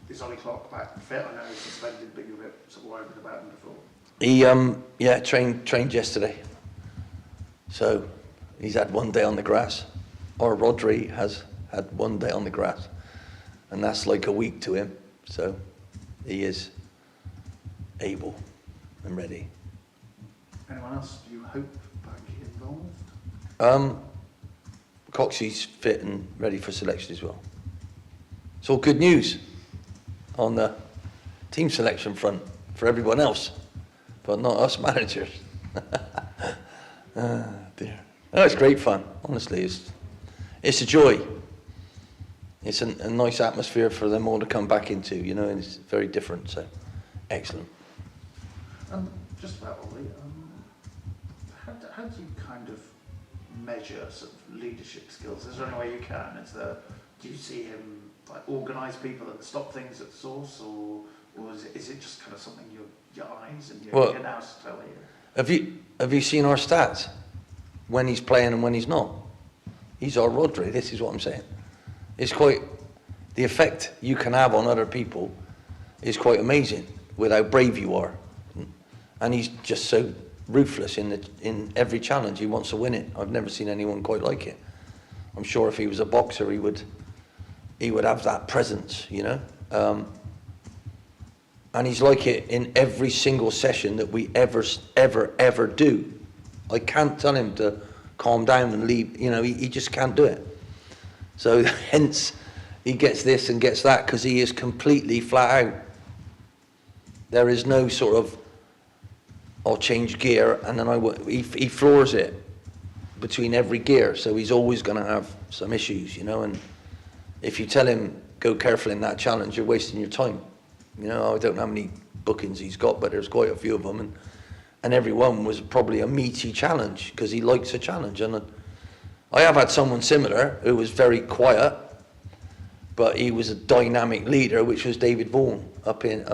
Is Ollie Clark back fit? I know he's suspended, but you were a bit sort of worried about him before. He trained yesterday. So he's had one day on the grass. Or Rodri has had one day on the grass. And that's like a week to him. So he is able and ready. Anyone else you hope back involved? Coxey's fit and ready for selection as well. It's all good news on the team selection front for everyone else, but not us managers. Dear. Oh, it's great fun. Honestly, it's a joy. It's a nice atmosphere for them all to come back into, you know, and it's very different. So, excellent. Just about Ollie, how do you kind of measure sort of leadership skills? Is there any way you can? Do you see him like organise people and stop things at source, or is it just kind of something your eyes and your nous tell you? Have you seen our stats? When he's playing and when he's not. He's our Rodri. This is what I'm saying. It's quite the effect you can have on other people is quite amazing with how brave you are, and he's just so ruthless in every challenge. He wants to win it. I've never seen anyone quite like it. I'm sure if he was a boxer, he would have that presence, you know. And he's like it in every single session that we ever do. I can't tell him to calm down and leave. You know, he just can't do it. So hence he gets this and gets that because he is completely flat out. There is no sort of I'll change gear and then he floors it between every gear. So he's always going to have some issues, you know. And if you tell him go careful in that challenge, you're wasting your time. You know, I don't know how many bookings he's got, but there's quite a few of them, and every one was probably a meaty challenge because he likes a challenge. And I have had someone similar who was very quiet, but he was a dynamic leader, which was David Vaughan up in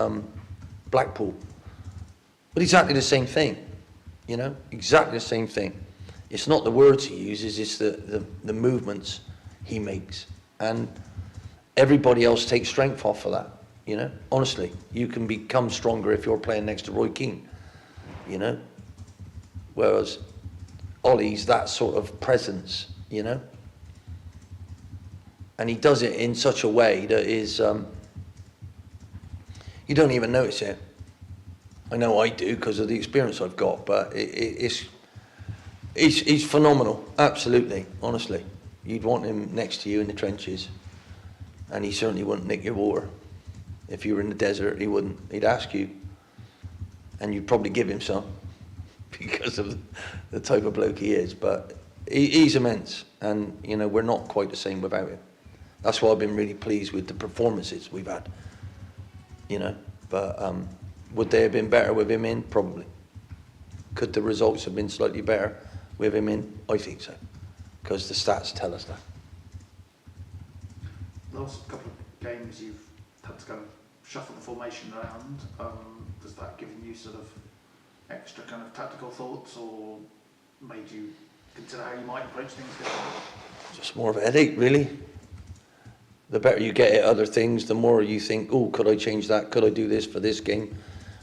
Blackpool. But exactly the same thing, you know, exactly the same thing. It's not the words he uses, it's the movements he makes. And everybody else takes strength off of that, you know. Honestly, you can become stronger if you're playing next to Roy Keane, you know. Whereas Ollie's that sort of presence, you know. And he does it in such a way that is, you don't even notice it. I know I do because of the experience I've got, but he's phenomenal, absolutely, honestly. You'd want him next to you in the trenches, and he certainly wouldn't nick your water. If you were in the desert, he wouldn't. He'd ask you, and you'd probably give him some because of the type of bloke he is. But he's immense, and you know we're not quite the same without him. That's why I've been really pleased with the performances we've had. You know, but would they have been better with him in? Probably. Could the results have been slightly better with him in? I think so, because the stats tell us that. The last couple of games you've had to kind of shuffle the formation around. Does that give you sort of extra kind of tactical thoughts, or made you consider how you might approach things differently? Just more of a headache, really. The better you get at other things, the more you think, oh, could I change that? Could I do this for this game?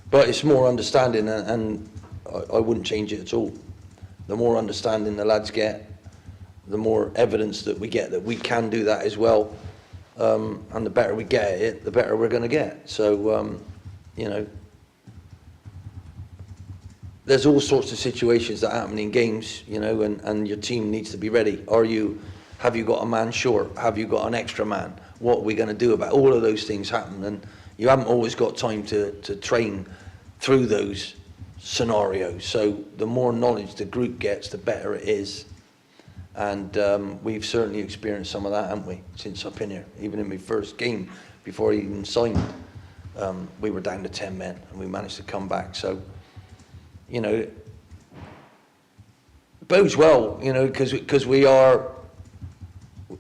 But it's more understanding, and I wouldn't change it at all. The more understanding the lads get, the more evidence that we get that we can do that as well. And the better we get at it, the better we're going to get. So, you know, there's all sorts of situations that happen in games, you know, and your team needs to be ready. Have you got a man short? Have you got an extra man? What are we going to do about it? All of those things happen, and you haven't always got time to train through those scenarios. So the more knowledge the group gets, the better it is. And we've certainly experienced some of that, haven't we, since I've been here. Even in my first game, before I even signed, we were down to 10 men, and we managed to come back. So, you know, it bodes well, you know, because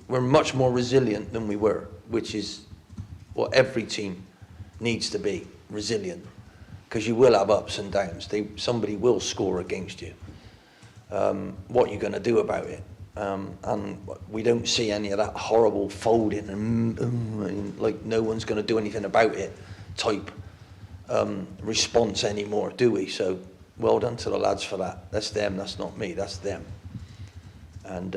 we're much more resilient than we were, which is what every team needs to be, resilient, because you will have ups and downs. Somebody will score against you. What are you going to do about it? And we don't see any of that horrible folding and like no one's going to do anything about it type response anymore, do we? So well done to the lads for that. That's them, that's not me, that's them. And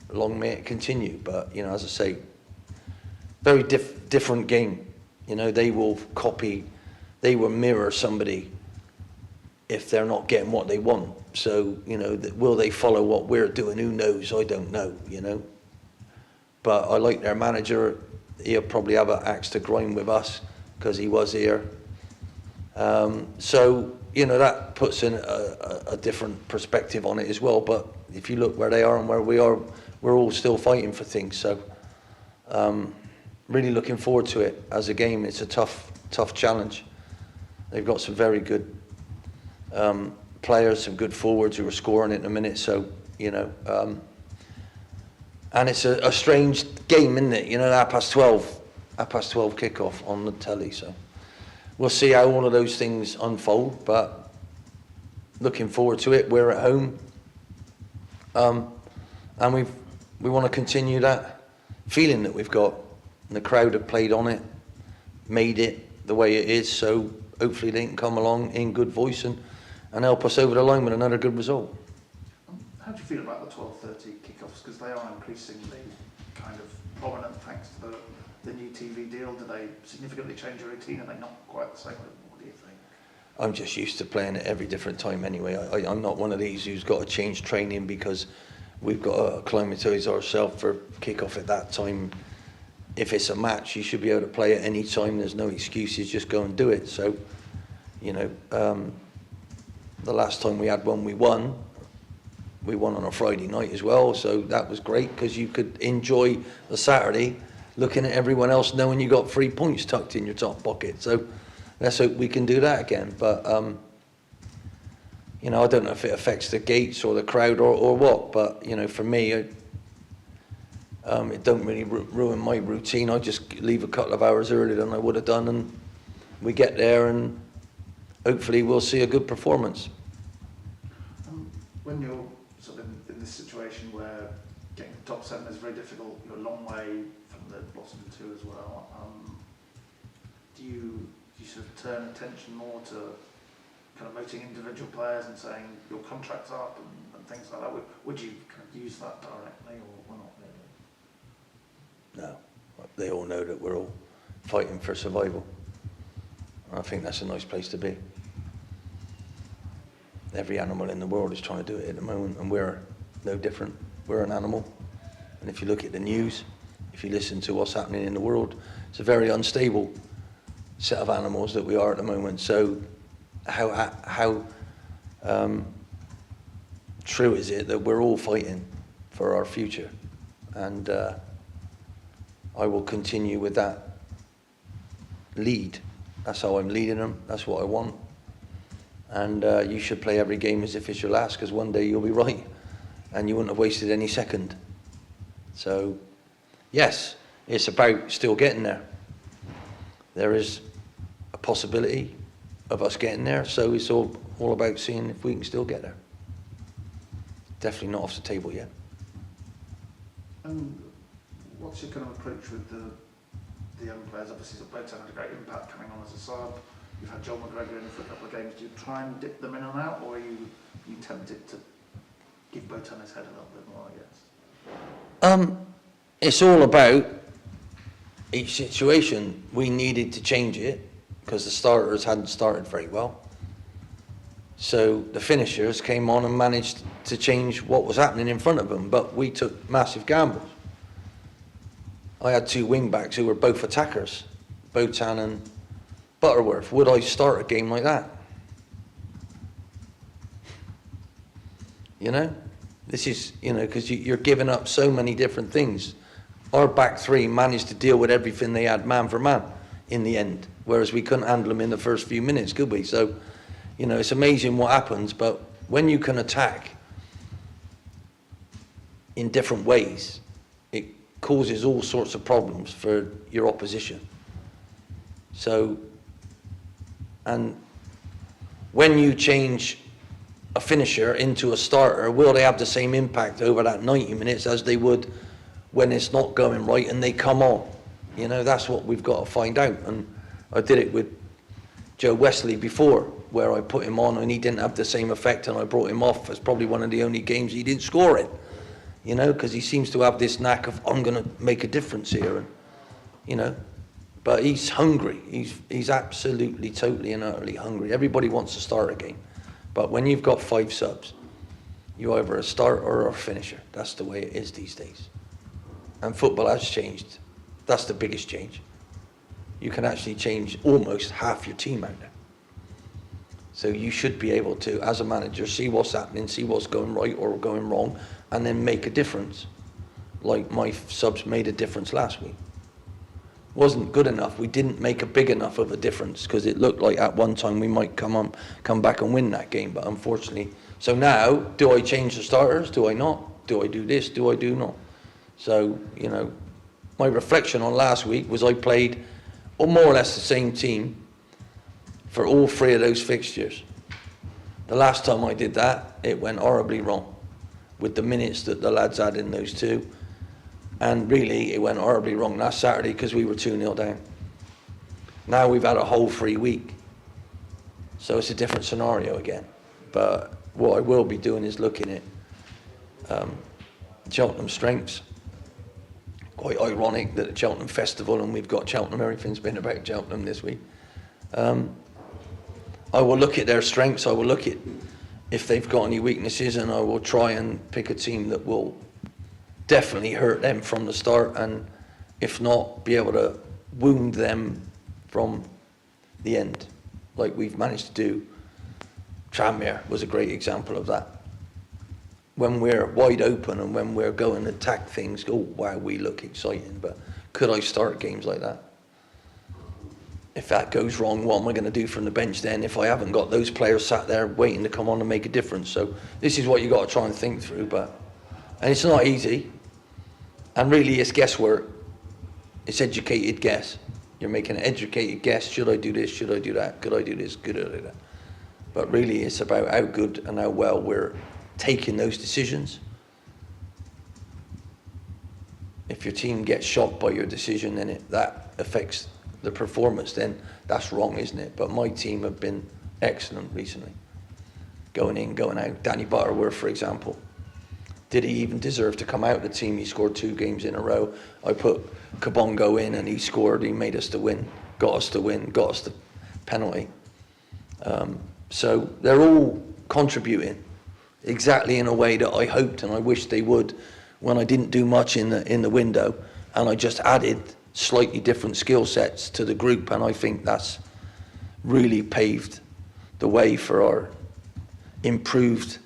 long may it continue. But, you know, as I say, very different game. You know, they will mirror somebody if they're not getting what they want. So, you know, will they follow what we're doing? Who knows? I don't know, you know. But I like their manager. He'll probably have an axe to grind with us because he was here. So, you know, that puts in a different perspective on it as well. But if you look where they are and where we are, we're all still fighting for things. So, really looking forward to it as a game. It's a tough challenge. They've got some very good players, some good forwards who are scoring it in a minute. So, you know, and it's a strange game, isn't it? You know, 12:30 kickoff on the telly. So we'll see how all of those things unfold, but looking forward to it. We're at home, and we want to continue that feeling that we've got. And the crowd have played on it, made it the way it is. So hopefully they can come along in good voice and help us over the line with another good result. How do you feel about the 12:30 kickoffs? Because they are increasingly kind of prominent thanks to the new TV deal. Do they significantly change your routine? Are they not quite the same? What do you think? I'm just used to playing at every different time anyway. I'm not one of these who's got to change training because we've got to acclimatise ourselves for kickoff at that time. If it's a match, you should be able to play at any time. There's no excuses, just go and do it. So, you know, the last time we had one, we won. We won on a Friday night as well, so that was great because you could enjoy the Saturday looking at everyone else knowing you got 3 points tucked in your top pocket. So let's hope we can do that again. But, you know, I don't know if it affects the gates or the crowd or what, but, you know, for me, it don't really ruin my routine. I just leave a couple of hours earlier than I would have done, and we get there and hopefully we'll see a good performance. When you're sort of in this situation where getting the top 7 is very difficult, you're a long way from the bottom 2 as well, do you sort of turn attention more to kind of motivating individual players and saying your contract's up and things like that? Would you kind of use that directly or not really? No, they all know that we're all fighting for survival. I think that's a nice place to be. Every animal in the world is trying to do it at the moment, and we're no different. We're an animal. And if you look at the news, if you listen to what's happening in the world, it's a very unstable set of animals that we are at the moment. So how true is it that we're all fighting for our future? And I will continue with that lead. That's how I'm leading them. That's what I want. And you should play every game as if it's your last, because one day you'll be right and you wouldn't have wasted any second. So, yes, it's about still getting there. There is a possibility of us getting there, so it's all about seeing if we can still get there. Definitely not off the table yet. And what's your kind of approach with the young players? Obviously, Botan had a great impact coming on as a sub. You've had Joel McGregor in for a couple of games. Do you try and dip them in and out, or are you tempted to give Botan his head a little bit more, I guess? It's all about each situation. We needed to change it because the starters hadn't started very well. So the finishers came on and managed to change what was happening in front of them, but we took massive gambles. I had 2 wing-backs who were both attackers, Botan and Butterworth. Would I start a game like that? You know? This is, you know, because you're giving up so many different things. Our back 3 managed to deal with everything they had man for man in the end, whereas we couldn't handle them in the first few minutes, could we? So, you know, it's amazing what happens, but when you can attack in different ways, it causes all sorts of problems for your opposition. So, and when you change a finisher into a starter, will they have the same impact over that 90 minutes as they would when it's not going right and they come on? You know, that's what we've got to find out. And I did it with Joe Wesley before, where I put him on and he didn't have the same effect, and I brought him off. It's probably one of the only games he didn't score in, you know, because he seems to have this knack of, I'm going to make a difference here, and, you know, but he's hungry. He's absolutely, totally and utterly hungry. Everybody wants to start a game, but when you've got 5 subs, you're either a starter or a finisher. That's the way it is these days. And football has changed. That's the biggest change. You can actually change almost half your team out there. So you should be able to, as a manager, see what's happening, see what's going right or going wrong, and then make a difference. Like my subs made a difference last week. Wasn't good enough. We didn't make a big enough of a difference because it looked like at one time we might come back and win that game, but unfortunately. So now, do I change the starters? Do I not? Do I do this? Do I do not? So, you know, my reflection on last week was I played more or less the same team for all 3 of those fixtures. The last time I did that, it went horribly wrong with the minutes that the lads had in those 2. And really, it went horribly wrong last Saturday because we were 2-0 down. Now we've had a whole free week. So it's a different scenario again. But what I will be doing is looking at Cheltenham strengths. Quite ironic that the Cheltenham Festival and we've got Cheltenham, everything's been about Cheltenham this week. I will look at their strengths, I will look at if they've got any weaknesses, and I will try and pick a team that will definitely hurt them from the start, and if not, be able to wound them from the end, like we've managed to do. Tranmere was a great example of that. When we're wide open and when we're going to attack things, oh wow, we look exciting, but could I start games like that? If that goes wrong, what am I going to do from the bench then if I haven't got those players sat there waiting to come on and make a difference? So this is what you've got to try and think through, and it's not easy, and really it's guesswork. It's educated guess. You're making an educated guess. Should I do this? Should I do that? Could I do this? Could I do that? But really it's about how good and how well we're taking those decisions. If your team gets shocked by your decision and that affects the performance, then that's wrong, isn't it? But my team have been excellent recently. Going in, going out. Danny Butterworth, for example. Did he even deserve to come out of the team? He scored 2 games in a row. I put Kabongo in and he scored. He made us to win. Got us to win. Got us the penalty. So they're all contributing exactly in a way that I hoped and I wished they would when I didn't do much in the window, and I just added slightly different skill sets to the group, and I think that's really paved the way for our improved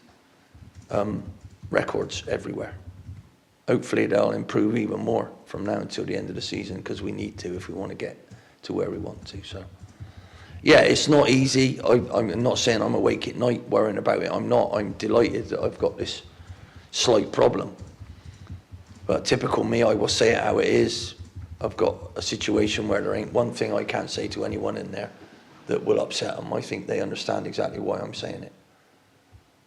records everywhere. Hopefully they'll improve even more from now until the end of the season, because we need to if we want to get to where we want to. So yeah, it's not easy. I'm not saying I'm awake at night worrying about it. I'm not. I'm delighted that I've got this slight problem. But typical me, I will say it how it is. I've got a situation where there ain't one thing I can't say to anyone in there that will upset them. I think they understand exactly why I'm saying it.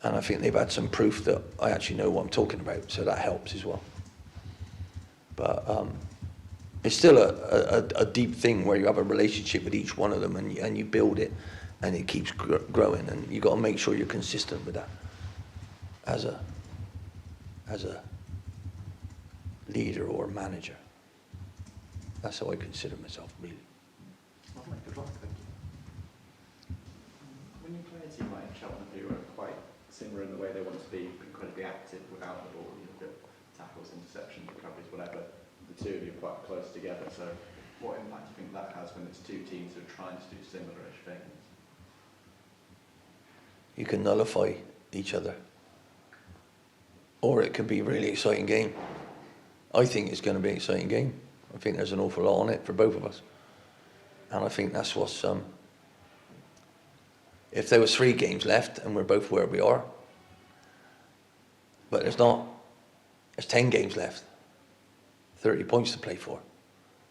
And I think they've had some proof that I actually know what I'm talking about, so that helps as well. But it's still a deep thing where you have a relationship with each one of them, and you build it, and it keeps growing, and you've got to make sure you're consistent with that as a leader or manager. That's how I consider myself, really. Lovely, good luck, thank you. When you play a team like Cheltenham, who are quite similar in the way they want to be incredibly active without the ball, you look at tackles, interceptions, recoveries, whatever, the two of you are quite close together, so what impact do you think that has when it's 2 teams who are trying to do similar-ish things? You can nullify each other, or it could be a really exciting game. I think it's going to be an exciting game. I think there's an awful lot on it for both of us. And I think that's what's... if there was 3 games left and we're both where we are, but there's not. There's 10 games left. 30 points to play for.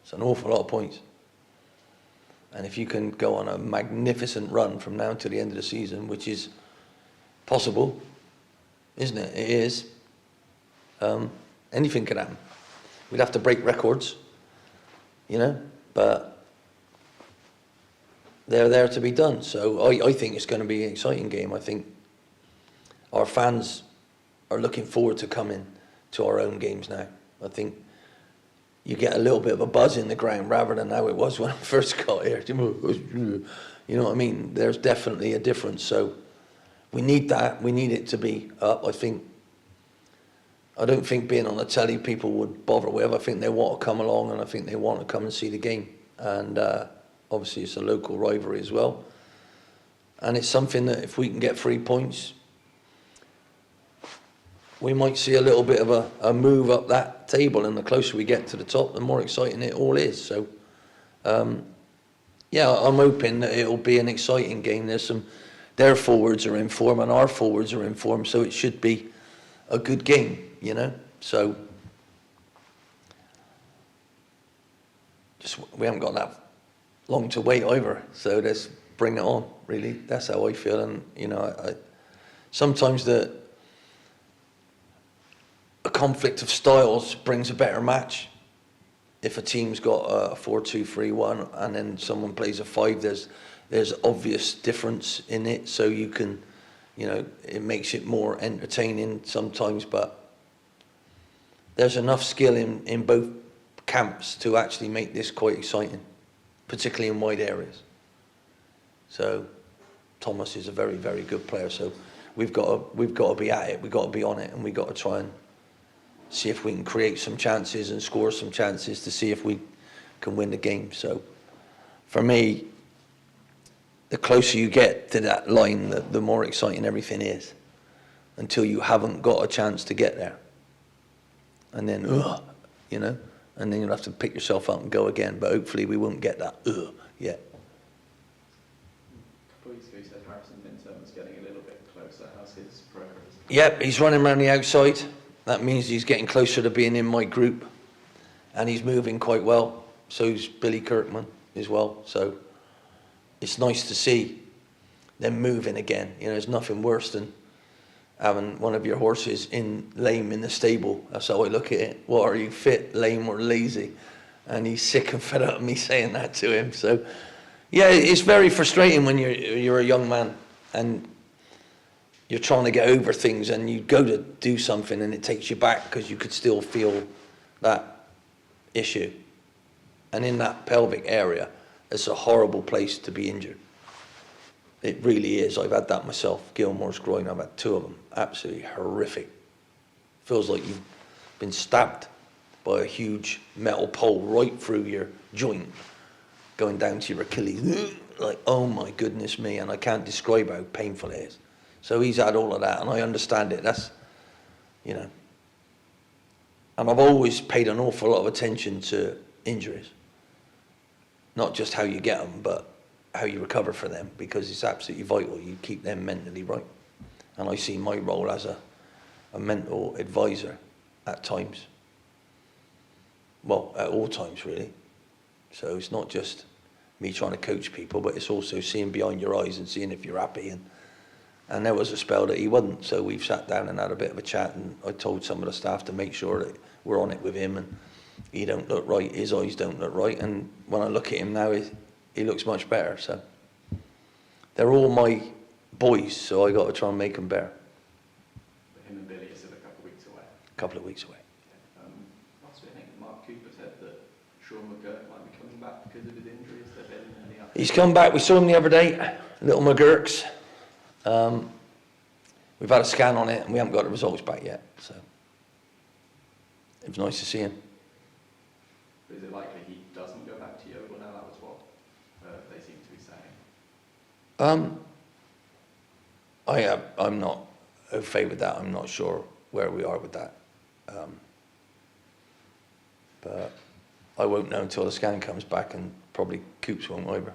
It's an awful lot of points. And if you can go on a magnificent run from now to the end of the season, which is possible, isn't it? It is. Anything can happen. We'd have to break records, you know, but they're there to be done. So I think it's going to be an exciting game. I think our fans are looking forward to coming to our own games now. I think you get a little bit of a buzz in the ground rather than how it was when I first got here. You know what I mean? There's definitely a difference. So we need that. We need it to be up. I don't think being on the telly people would bother with. I think they want to come along, and I think they want to come and see the game. And obviously it's a local rivalry as well. And it's something that if we can get 3 points, we might see a little bit of a move up that table, and the closer we get to the top, the more exciting it all is. So, yeah, I'm hoping that it'll be an exciting game. Their forwards are in form and our forwards are in form, so it should be a good game, you know. So, we haven't got that long to wait either, so let's bring it on, really. That's how I feel. And, you know, sometimes the conflict of styles brings a better match. If a team's got a 4-2-3-1 and then someone plays a 5, there's obvious difference in it, so you can, you know, it makes it more entertaining sometimes, but there's enough skill in both camps to actually make this quite exciting, particularly in wide areas. So Thomas is a very, very good player, so we've got to be at it, we've got to be on it, and we've got to try and see if we can create some chances and score some chances to see if we can win the game. So for me, the closer you get to that line, the more exciting everything is, until you haven't got a chance to get there. And then, you know, and then you'll have to pick yourself up and go again. But hopefully we won't get that yet. A couple of weeks ago you said Harrison Minturn was getting a little bit closer. How's his progress? Yep, he's running around the outside. That means he's getting closer to being in my group, and he's moving quite well. So's Billy Kirkman as well. So it's nice to see them moving again. You know, there's nothing worse than having one of your horses lame in the stable. That's how I look at it. What, are you fit, lame, or lazy? And he's sick and fed up of me saying that to him. So yeah, it's very frustrating when you're a young man and you're trying to get over things, and you go to do something and it takes you back because you could still feel that issue. And in that pelvic area, it's a horrible place to be injured. It really is. I've had that myself. Gilmore's groin, I've had 2 of them. Absolutely horrific. Feels like you've been stabbed by a huge metal pole right through your joint, going down to your Achilles. Like, oh my goodness me, and I can't describe how painful it is. So he's had all of that, and I understand it. That's, you know. And I've always paid an awful lot of attention to injuries. Not just how you get them, but how you recover from them, because it's absolutely vital you keep them mentally right. And I see my role as a mental advisor at times. Well, at all times, really. So it's not just me trying to coach people, but it's also seeing behind your eyes and seeing if you're happy. And there was a spell that he wasn't, so we've sat down and had a bit of a chat, and I told some of the staff to make sure that we're on it with him, and he don't look right, his eyes don't look right, and when I look at him now, he looks much better. So they're all my boys, so I got to try and make them better. But him and Billy are still a couple of weeks away. A couple of weeks away. Okay. Last week, I think Mark Cooper said that Sean McGurk might be coming back because of his injury. Has there been any updates? He's come back. We saw him the other day, little McGurk's. We've had a scan on it and we haven't got the results back yet, so it was nice to see him. But is it likely he doesn't go back to Yeovil now? That was what they seem to be saying. I'm not au fait with that. I'm not sure where we are with that. But I won't know until the scan comes back, and probably Coops won't either.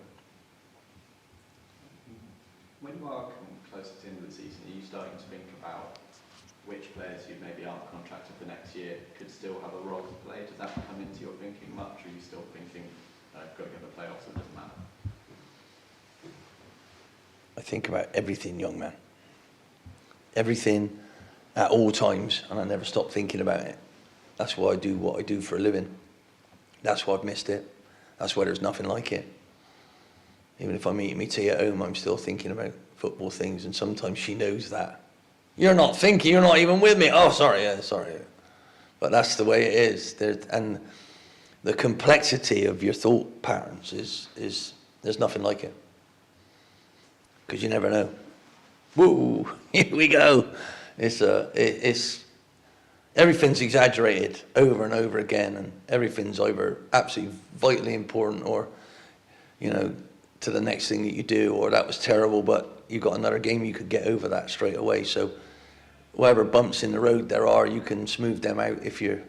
When you are coming closer to the end of the season, are you starting to think about which players who maybe aren't contracted for next year could still have a role to play? Does that come into your thinking much, or are you still thinking, got to get the playoffs, it doesn't matter? I think about everything, young man. everything at all times, and I never stop thinking about it. That's why I do what I do for a living. That's why I've missed it. That's why there's nothing like it. Even if I'm eating my tea at home, I'm still thinking about football things, and sometimes she knows that. You're not thinking, you're not even with me. Oh, sorry, yeah, sorry. But that's the way it is. And the complexity of your thought patterns is there's nothing like it. Because you never know. Woo, here we go. It's everything's exaggerated over and over again, and everything's either absolutely vitally important or, you know, to the next thing that you do, or that was terrible, but you got another game, you could get over that straight away. So whatever bumps in the road there are, you can smooth them out if you're,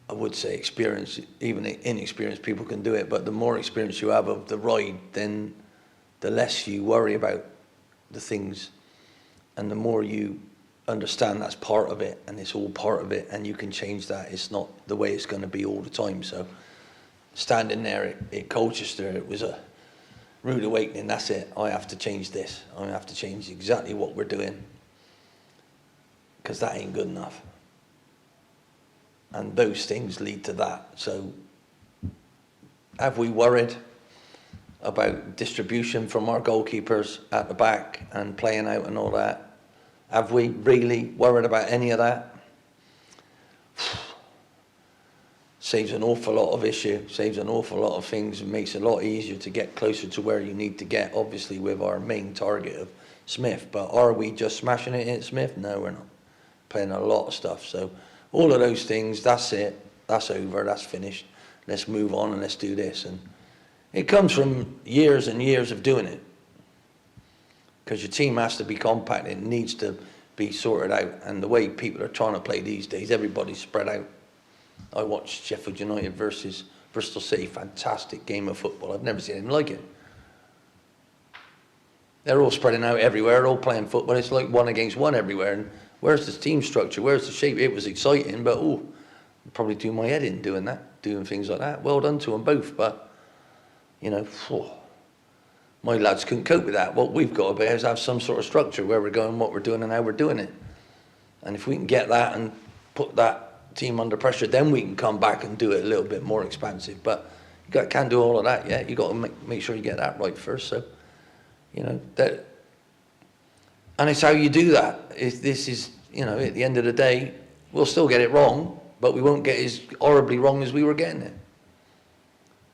I would say, experienced. Even inexperienced people can do it, but the more experience you have of the ride, then the less you worry about the things, and the more you understand that's part of it, and it's all part of it, and you can change that. It's not the way it's going to be all the time. So standing there at Colchester, it was a rude awakening. That's it. I have to change this. I have to change exactly what we're doing, because that ain't good enough. And those things lead to that. So have we worried about distribution from our goalkeepers at the back and playing out and all that? Have we really worried about any of that? Saves an awful lot of issue, saves an awful lot of things, and makes it a lot easier to get closer to where you need to get, obviously with our main target of Smith. But are we just smashing it at Smith? No, we're not. Playing a lot of stuff. So all of those things, that's it, that's over, that's finished. Let's move on and let's do this. And it comes from years and years of doing it, because your team has to be compact. It needs to be sorted out. And the way people are trying to play these days, everybody's spread out. I watched Sheffield United versus Bristol City. Fantastic game of football. I've never seen anything like it. They're all spreading out everywhere. They're all playing football. It's like 1 against 1 everywhere. And where's the team structure? Where's the shape? It was exciting, but I'd probably do my head in doing that, doing things like that. Well done to them both, but you know, my lads couldn't cope with that. What we've got to be is have some sort of structure where we're going, what we're doing, and how we're doing it. And if we can get that and put that team under pressure, then we can come back and do it a little bit more expansive. But you can't do all of that yet. You got to make sure you get that right first. So, you know, that, and it's how you do that. This is, you know, at the end of the day, we'll still get it wrong, but we won't get as horribly wrong as we were getting it,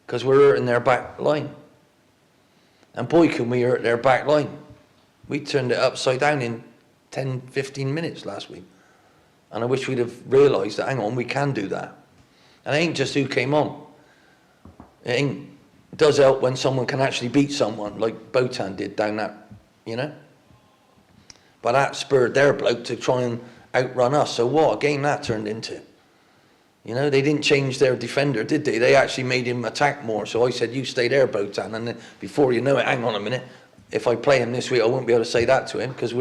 because we're hurting their back line. And boy, can we hurt their back line. We turned it upside down in 10, 15 minutes last week. And I wish we'd have realised that, hang on, we can do that. And it ain't just who came on. It does help when someone can actually beat someone, like Botan did down that, you know. But that spurred their bloke to try and outrun us. So what a game that turned into. You know, they didn't change their defender, did they? They actually made him attack more. So I said, you stay there, Botan. And then before you know it, hang on a minute, if I play him this week, I won't be able to say that to him, because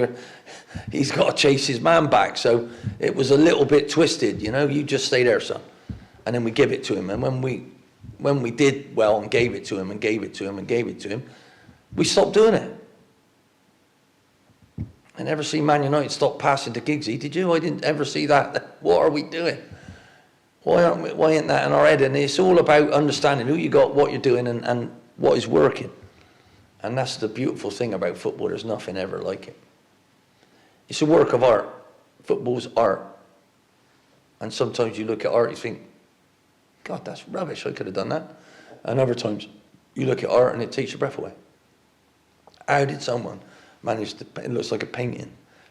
he's got to chase his man back. So it was a little bit twisted, you know. You just stay there, son. And then we give it to him. And when we did well and gave it to him and gave it to him and gave it to him, we stopped doing it. I never see Man United stop passing to Giggsy, did you? I didn't ever see that. What are we doing? Why ain't that in our head? And it's all about understanding who you got, what you're doing, and what is working. And that's the beautiful thing about football. There's nothing ever like it. It's a work of art. Football's art. And sometimes you look at art, you think, God, that's rubbish. I could have done that. And other times you look at art and it takes your breath away. How did someone manage to, it looks like a painting,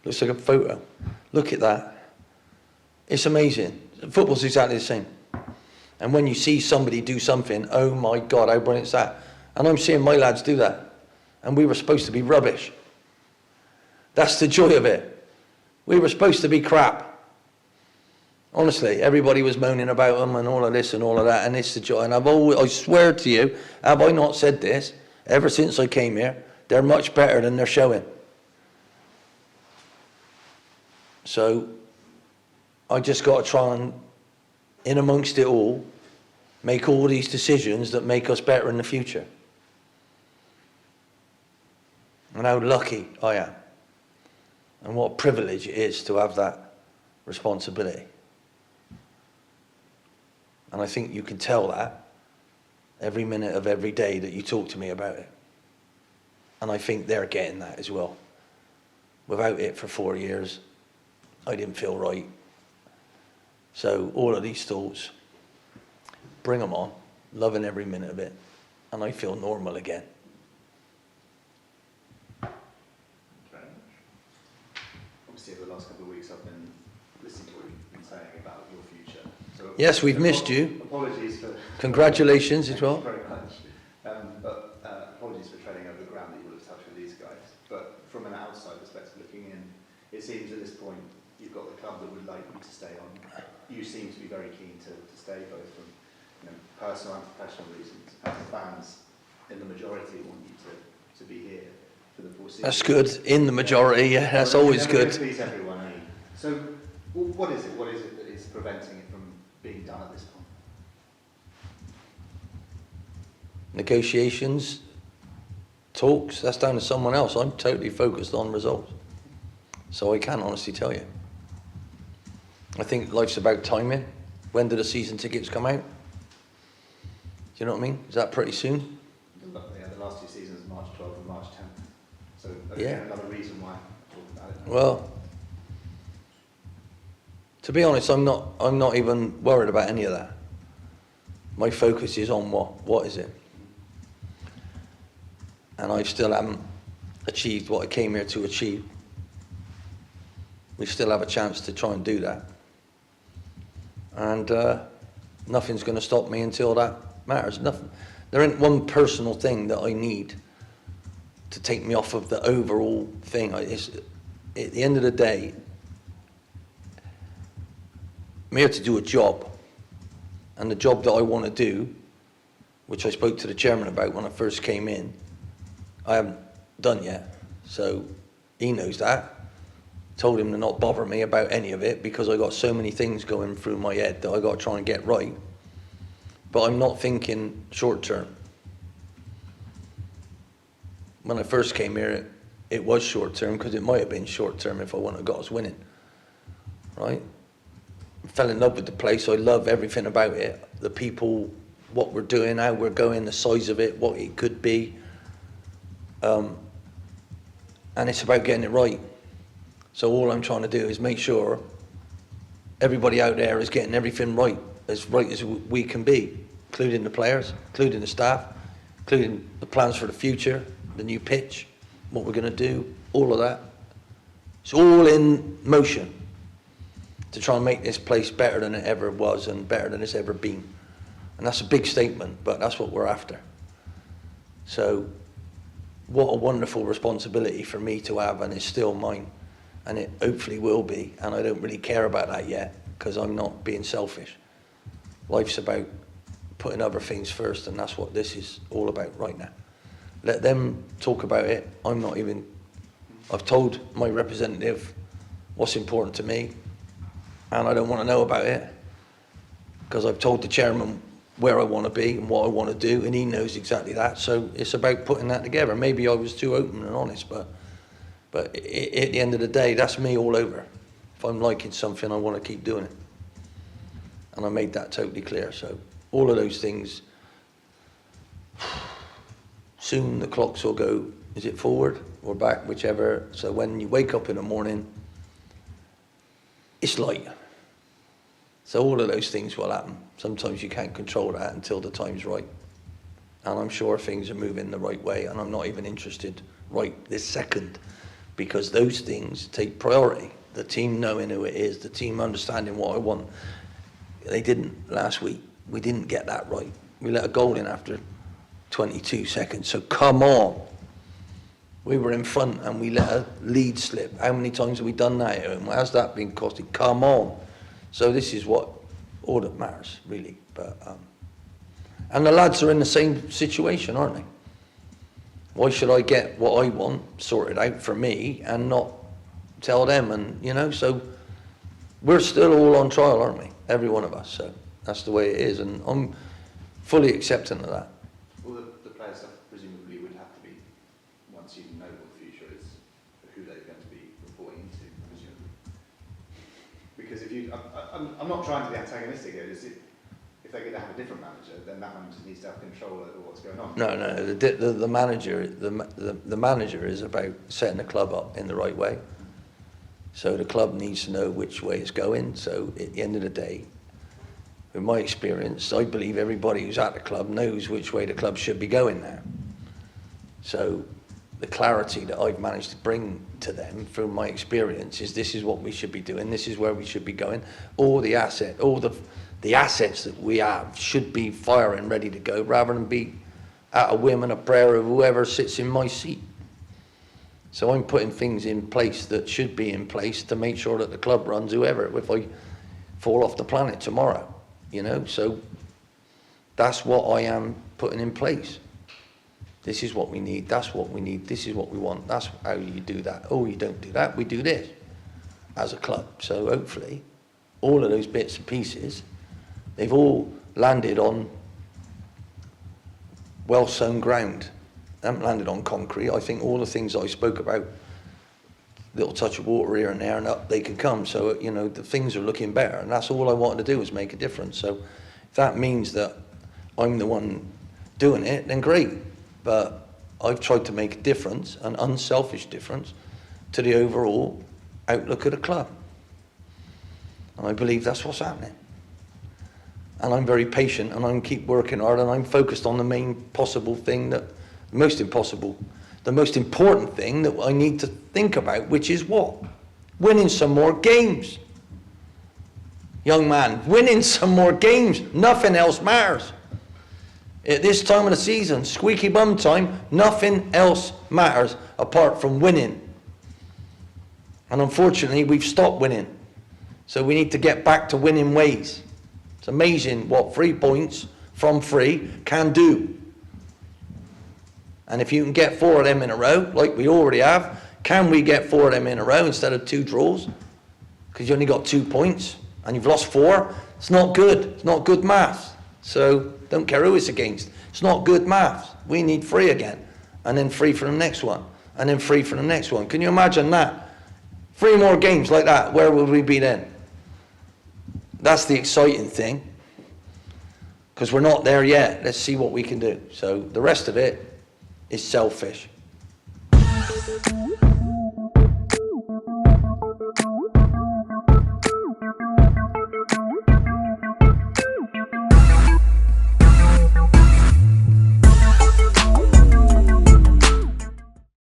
it looks like a photo. Look at that. It's amazing. Football's exactly the same. And when you see somebody do something, oh my God, how brilliant is that? And I'm seeing my lads do that. And we were supposed to be rubbish. That's the joy of it. We were supposed to be crap. Honestly, everybody was moaning about them and all of this and all of that, and it's the joy. And I swear to you, have I not said this, ever since I came here, they're much better than they're showing. So, I just got to try and, in amongst it all, make all these decisions that make us better in the future. and how lucky I am, and what a privilege it is to have that responsibility. And I think you can tell that every minute of every day that you talk to me about it. And I think they're getting that as well. Without it for 4 years, I didn't feel right. So all of these thoughts, bring them on, loving every minute of it, and I feel normal again. Very much. Obviously, over the last couple of weeks, I've been listening to what you've been saying about your future. So Yes, we've missed you. Apologies for... Congratulations as well. Thank you very much. Apologies for treading over ground that you would have touched with these guys. But from an outside perspective looking in, it seems at this point you've got the club that would like you to stay on. You seem to be very keen to stay, both from personal and professional reasons. And the fans, in the majority, want you to be here for the foreseeable. That's good. In the majority, yeah, that's always good. Please everyone, eh? So, what is it? What is it that is preventing it from being done at this point? Negotiations, talks, that's down to someone else. I'm totally focused on results. So I can't honestly tell you. I think life's about timing. When do the season tickets come out? Do you know what I mean? Is that pretty soon? Yeah, the last two seasons, March 12th and March 10th. So Yeah. another reason why I talk about it. Well, to be honest, I'm not even worried about any of that. My focus is on what is it? And I still haven't achieved what I came here to achieve. We still have a chance to try and do that. And nothing's going to stop me until that matters. Nothing. There ain't one personal thing that I need to take me off of the overall thing. At the end of the day, I'm here to do a job. And the job that I want to do, which I spoke to the chairman about when I first came in, I haven't done yet. So he knows that. Told him to not bother me about any of it because I got so many things going through my head that I got to try and get right. But I'm not thinking short term. When I first came here, it was short term because it might have been short term if I wouldn't have got us winning. Right? I fell in love with the place. I love everything about it. The people, what we're doing, how we're going, the size of it, what it could be. And it's about getting it right. So all I'm trying to do is make sure everybody out there is getting everything right as we can be, including the players, including the staff, including the plans for the future, the new pitch, what we're going to do, all of that. It's all in motion to try and make this place better than it ever was and better than it's ever been. And that's a big statement, but that's what we're after. So what a wonderful responsibility for me to have, and it's still mine. And it hopefully will be, and I don't really care about that yet because I'm not being selfish. Life's about putting other things first, and that's what this is all about right now. Let them talk about it. I've told my representative what's important to me, and I don't want to know about it because I've told the chairman where I want to be and what I want to do, and he knows exactly that. So it's about putting that together. Maybe I was too open and honest, but at the end of the day, that's me all over. If I'm liking something, I want to keep doing it. And I made that totally clear. So all of those things, soon the clocks will go, is it forward or back, whichever. So when you wake up in the morning, it's light. So all of those things will happen. Sometimes you can't control that until the time's right. And I'm sure things are moving the right way, and I'm not even interested right this second, because those things take priority. The team knowing who it is, the team understanding what I want. They didn't last week. We didn't get that right. We let a goal in after 22 seconds. So come on. We were in front and we let a lead slip. How many times have we done that? And how's that been costed? Come on. So this is what all that matters, really. But and the lads are in the same situation, aren't they? Why should I get what I want sorted out for me and not tell them? And, so we're still all on trial, aren't we? Every one of us. So that's the way it is. And I'm fully accepting of that. Well, the players presumably would have to be, once you know what the future because if you, I'm not trying to be antagonistic here. Just if they're going to have a different manager, then that manager needs to have control over what's going on. No, the manager is about setting the club up in the right way. So the club needs to know which way it's going. So at the end of the day, in my experience, I believe everybody who's at the club knows which way the club should be going now. So the clarity that I've managed to bring to them through my experience is this is what we should be doing, this is where we should be going. All the assets that we have should be firing ready to go rather than be at a whim and a prayer of whoever sits in my seat. So I'm putting things in place that should be in place to make sure that the club runs whoever, if I fall off the planet tomorrow, you know. So that's what I am putting in place. This is what we need, that's what we need, this is what we want, that's how you do that. Oh, you don't do that, we do this as a club. So hopefully all of those bits and pieces, they've all landed on well-sown ground. They haven't landed on concrete. I think all the things I spoke about, little touch of water here and there, and up they can come. So, you know, the things are looking better, and that's all I wanted to do was make a difference. So if that means that I'm the one doing it, then great. But I've tried to make a difference, an unselfish difference, to the overall outlook of the club. And I believe that's what's happening. And I'm very patient, and I'm keep working hard, and I'm focused on the main possible thing that, the most important thing that I need to think about, which is what? Winning some more games. Young man, winning some more games. Nothing else matters. At this time of the season, squeaky bum time, nothing else matters apart from winning. And unfortunately, we've stopped winning. So we need to get back to winning ways. It's amazing what 3 points from 3 can do. And if you can get 4 of them in a row, like we already have, can we get 4 of them in a row instead of 2 draws? Because you only got 2 points and you've lost 4. It's not good. It's not good maths. So don't care who it's against. It's not good maths. We need 3 again. And then 3 for the next one. And then 3 for the next one. Can you imagine that? 3 more games like that. Where would we be then? That's the exciting thing. Because we're not there yet. Let's see what we can do. So the rest of it is selfish.